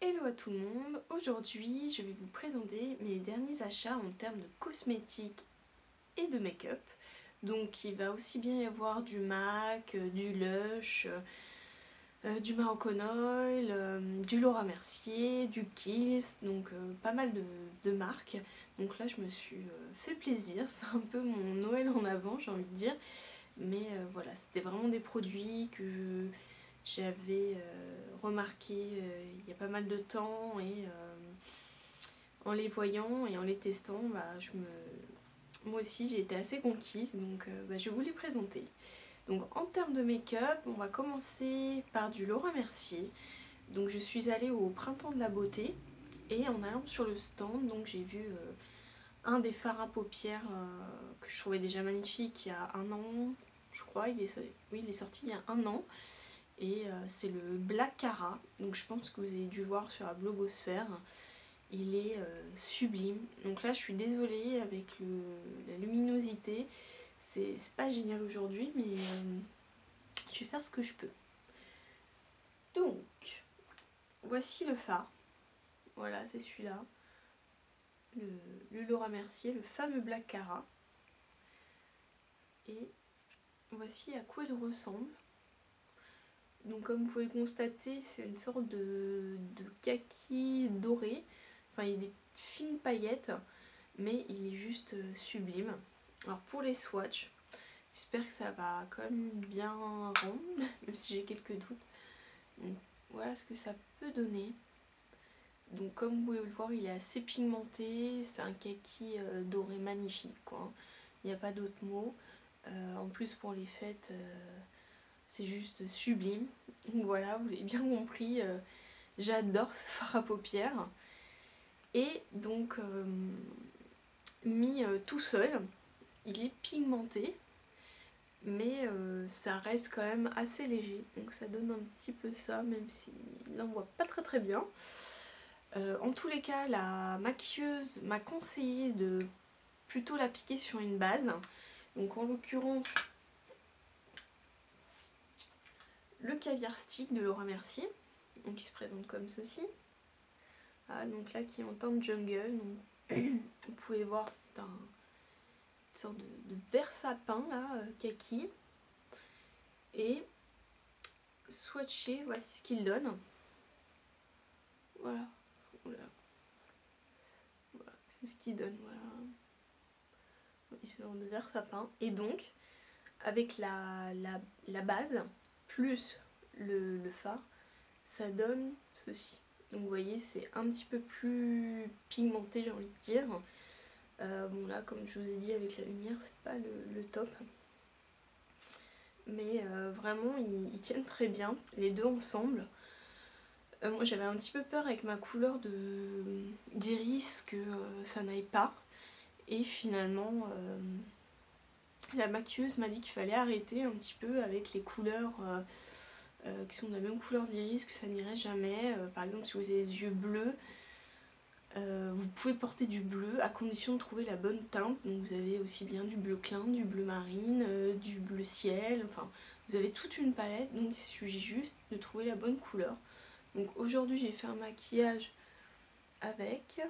Hello à tout le monde, aujourd'hui je vais vous présenter mes derniers achats en termes de cosmétiques et de make-up. Donc il va aussi bien y avoir du MAC, du Lush, du Moroccan Oil, du Laura Mercier, du Kiehl's, donc pas mal de marques. Donc là je me suis fait plaisir, c'est un peu mon Noël en avant j'ai envie de dire. Mais voilà, c'était vraiment des produits que j'avais remarqué il y a pas mal de temps et en les voyant et en les testant, moi aussi j'ai été assez conquise, donc je vais vous les présenter. Donc en termes de make-up, on va commencer par du Laura Mercier. Donc je suis allée au Printemps de la Beauté et en allant sur le stand, donc j'ai vu un des fards à paupières que je trouvais déjà magnifique il y a un an, je crois, oui, il est sorti il y a un an. Et c'est le Black Cara, donc je pense que vous avez dû voir sur la blogosphère. Il est sublime. Donc là je suis désolée avec la luminosité, c'est pas génial aujourd'hui, mais je vais faire ce que je peux. Donc voici le fard. Voilà, c'est celui-là. Le Laura Mercier, le fameux Black Cara. Et voici à quoi il ressemble. Donc comme vous pouvez le constater, c'est une sorte de kaki doré. Enfin, il y a des fines paillettes, mais il est juste sublime. Alors pour les swatchs, j'espère que ça va quand même bien rendre, même si j'ai quelques doutes. Donc voilà ce que ça peut donner. Donc comme vous pouvez le voir, il est assez pigmenté, c'est un kaki doré magnifique, quoi. Il n'y a pas d'autre mot. En plus pour les fêtes, c'est juste sublime. Voilà, vous l'avez bien compris, j'adore ce fard à paupières. Et donc mis tout seul, il est pigmenté, mais ça reste quand même assez léger. Donc ça donne un petit peu ça, même s'il n'en voit pas très bien. En tous les cas, la maquilleuse m'a conseillé de plutôt l'appliquer sur une base. Donc en l'occurrence, le caviar stick de Laura Mercier. Donc il se présente comme ceci. Ah, donc là qui est en teinte jungle. Donc, vous pouvez voir, c'est une sorte de vert sapin là, kaki. Et swatché, voici ce qu'il donne. Voilà. Voilà, c'est ce qu'il donne. Voilà. Il se donne de vert sapin. Et donc, avec la base, plus le fard, ça donne ceci. Donc vous voyez, c'est un petit peu plus pigmenté, j'ai envie de dire. Bon là, comme je vous ai dit, avec la lumière, c'est pas le top. Mais vraiment, ils tiennent très bien, les deux ensemble. Moi j'avais un petit peu peur avec ma couleur d'iris que ça n'aille pas. Et finalement, la maquilleuse m'a dit qu'il fallait arrêter un petit peu avec les couleurs qui sont de la même couleur de l'iris, que ça n'irait jamais. Par exemple, si vous avez les yeux bleus, vous pouvez porter du bleu à condition de trouver la bonne teinte. Donc vous avez aussi bien du bleu clin, du bleu marine, du bleu ciel, enfin vous avez toute une palette, donc il suffit juste de trouver la bonne couleur. Donc aujourd'hui j'ai fait un maquillage avec.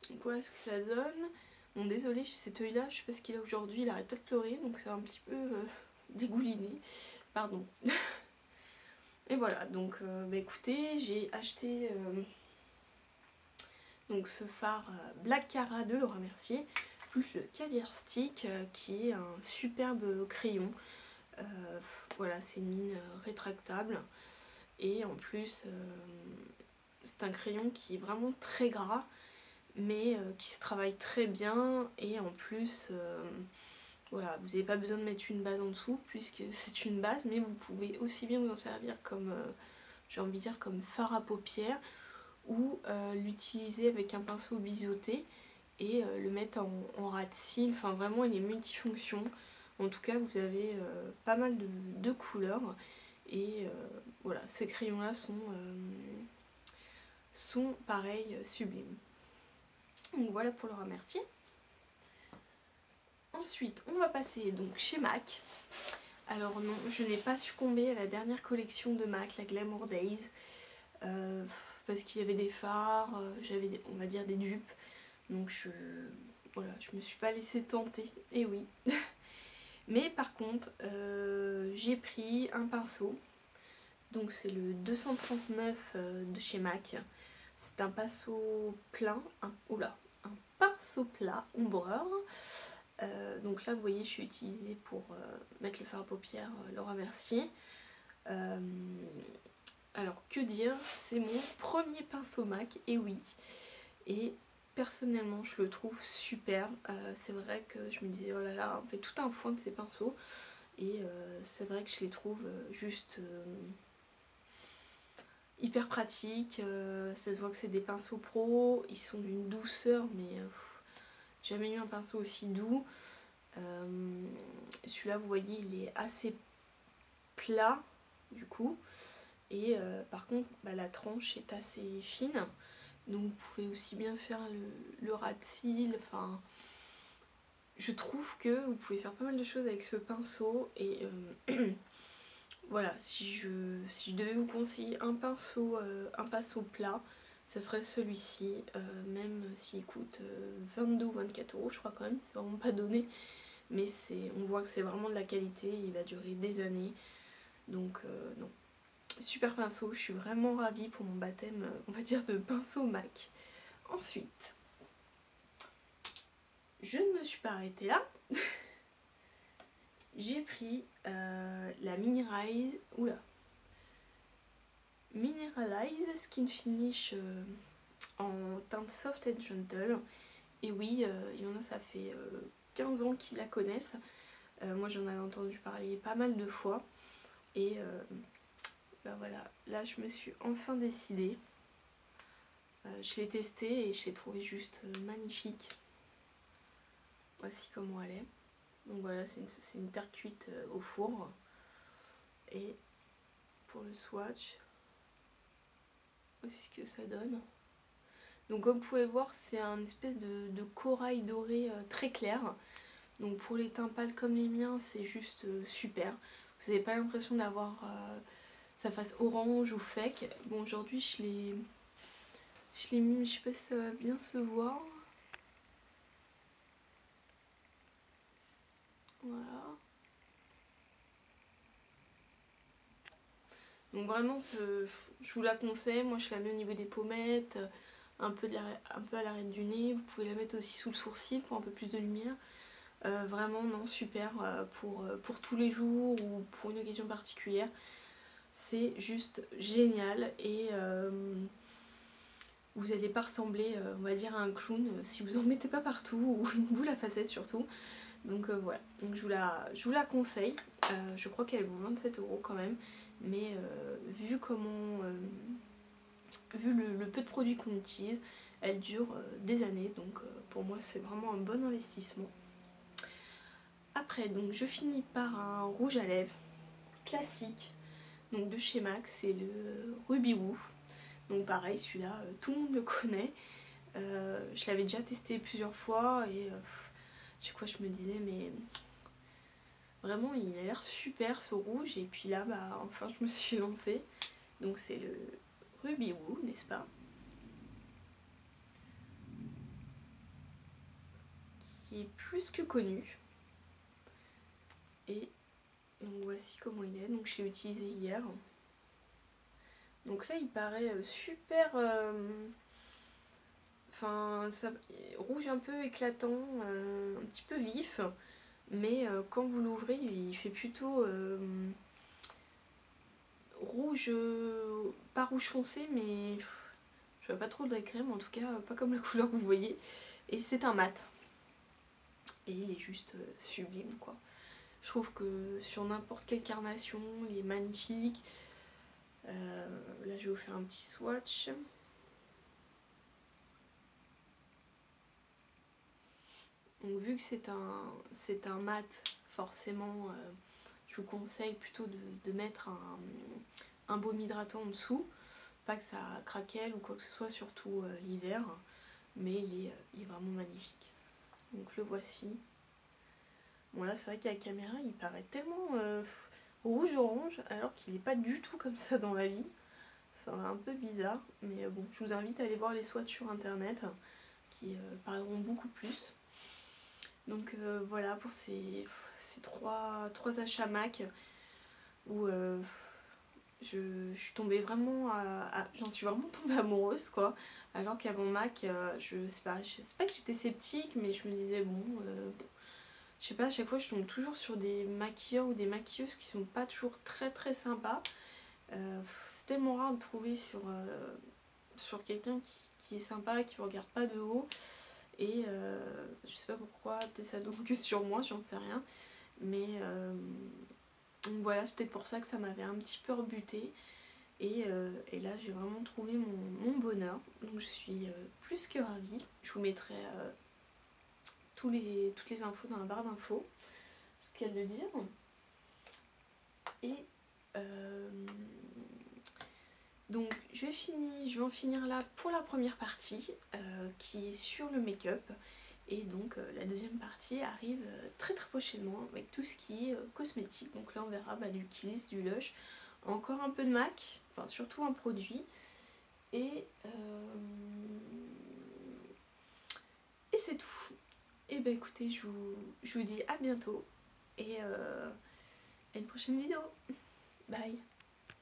Donc voilà ce que ça donne. Bon désolé, cet œil là, je sais pas ce qu'il a aujourd'hui, il arrête pas de pleurer, donc c'est un petit peu dégouliné. Pardon. Et voilà, donc écoutez, j'ai acheté donc ce fard Black Cara de Laura Mercier, plus le caviar stick qui est un superbe crayon. Voilà, c'est une mine rétractable et en plus c'est un crayon qui est vraiment très gras mais qui se travaille très bien et en plus voilà, vous n'avez pas besoin de mettre une base en dessous puisque c'est une base, mais vous pouvez aussi bien vous en servir comme j'ai envie de dire comme fard à paupières ou l'utiliser avec un pinceau biseauté et le mettre en ras de cils. Enfin vraiment il est multifonction. En tout cas vous avez pas mal de couleurs et voilà, ces crayons là sont pareil sublimes. Donc voilà pour le remercier. Ensuite on va passer donc chez MAC. Alors non, je n'ai pas succombé à la dernière collection de MAC, la Glamour Days, parce qu'il y avait des fards, j'avais on va dire des dupes, donc voilà, je me suis pas laissée tenter, et oui. Mais par contre, j'ai pris un pinceau, donc c'est le 239 de chez MAC. C'est un pinceau plein, un pinceau plat ombreur. Donc là vous voyez je suis utilisée pour mettre le fard à paupières Laura Mercier. Alors que dire, c'est mon premier pinceau MAC, et oui, et personnellement je le trouve super. C'est vrai que je me disais oh là là, on fait tout un foin de ces pinceaux, et c'est vrai que je les trouve juste hyper pratiques. Ça se voit que c'est des pinceaux pro, ils sont d'une douceur, mais j'ai jamais eu un pinceau aussi doux. Celui-là vous voyez il est assez plat du coup, et par contre la tranche est assez fine, donc vous pouvez aussi bien faire le ras de cils. Enfin, je trouve que vous pouvez faire pas mal de choses avec ce pinceau, et voilà, si je devais vous conseiller un pinceau plat, ce serait celui-ci, même s'il coûte 22 ou 24 euros je crois quand même, c'est vraiment pas donné, mais on voit que c'est vraiment de la qualité, il va durer des années, donc non. Super pinceau, je suis vraiment ravie pour mon baptême, on va dire, de pinceau MAC. Ensuite, je ne me suis pas arrêtée là. J'ai pris la Mineralize Skin Finish en teinte Soft and Gentle. Et oui, il y en a, ça fait 15 ans qu'ils la connaissent. Moi j'en avais entendu parler pas mal de fois. Et ben voilà, là je me suis enfin décidée. Je l'ai testée et je l'ai trouvée juste magnifique. Voici comment elle est. Donc voilà, c'est une terre cuite au four. Et pour le swatch, voici ce que ça donne. Donc comme vous pouvez voir, c'est un espèce de corail doré très clair. Donc pour les teints pâles comme les miens, c'est juste super. Vous n'avez pas l'impression d'avoir sa face orange ou fake. Bon, aujourd'hui je l'ai mis, mais je sais pas si ça va bien se voir. Voilà. Donc vraiment, je vous la conseille. Moi je la mets au niveau des pommettes, un peu à l'arête du nez. Vous pouvez la mettre aussi sous le sourcil pour un peu plus de lumière. Vraiment non, super pour tous les jours ou pour une occasion particulière. C'est juste génial, et vous n'allez pas ressembler on va dire à un clown si vous en mettez pas partout, ou une boule à facettes surtout. Donc voilà, donc je vous la conseille. Je crois qu'elle vaut 27 € quand même, mais vu le peu de produits qu'on utilise, elle dure des années, donc pour moi c'est vraiment un bon investissement. Après donc je finis par un rouge à lèvres classique, donc de chez MAC, c'est le Ruby Woo. Donc pareil, celui-là tout le monde le connaît. Je l'avais déjà testé plusieurs fois, et chaque fois je me disais mais vraiment il a l'air super ce rouge, et puis là bah enfin je me suis lancée. Donc c'est le Ruby Woo, n'est-ce pas, qui est plus que connu. Et donc voici comment il est. Donc je l'ai utilisé hier. Donc là il paraît super enfin rouge un peu éclatant, un petit peu vif, mais quand vous l'ouvrez il fait plutôt rouge, pas rouge foncé, mais je vois pas trop de la crème, en tout cas pas comme la couleur que vous voyez, et c'est un mat, et il est juste sublime quoi. Je trouve que sur n'importe quelle carnation il est magnifique. Là je vais vous faire un petit swatch. Donc vu que c'est un mat, forcément je vous conseille plutôt de mettre un baume hydratant en dessous, pas que ça craquelle ou quoi que ce soit, surtout l'hiver, mais il est vraiment magnifique. Donc le voici. Bon là c'est vrai qu'à la caméra il paraît tellement rouge-orange alors qu'il n'est pas du tout comme ça dans la vie. Ça va un peu bizarre, mais bon, je vous invite à aller voir les swatchs sur internet qui parleront beaucoup plus. Donc voilà pour ces trois achats MAC où je suis tombée vraiment j'en suis vraiment tombée amoureuse quoi. Alors qu'avant MAC, je sais pas que j'étais sceptique, mais je me disais bon, je sais pas, à chaque fois je tombe toujours sur des maquilleurs ou des maquilleuses qui sont pas toujours très sympas. C'est tellement rare de trouver sur quelqu'un qui est sympa, qui ne regarde pas de haut. Et je sais pas pourquoi, peut-être ça tombe que sur moi, j'en sais rien. Mais donc voilà, c'est peut-être pour ça que ça m'avait un petit peu rebutée. Et là, j'ai vraiment trouvé mon bonheur. Donc je suis plus que ravie. Je vous mettrai toutes les infos dans la barre d'infos. Ce qu'elle veut dire. Et donc je vais en finir là pour la première partie qui est sur le make-up. Et donc la deuxième partie arrive très prochainement avec tout ce qui est cosmétique. Donc là on verra du Kiehl's, du Lush, encore un peu de MAC, enfin surtout un produit. Et c'est tout. Et bah écoutez, je vous dis à bientôt et à une prochaine vidéo. Bye.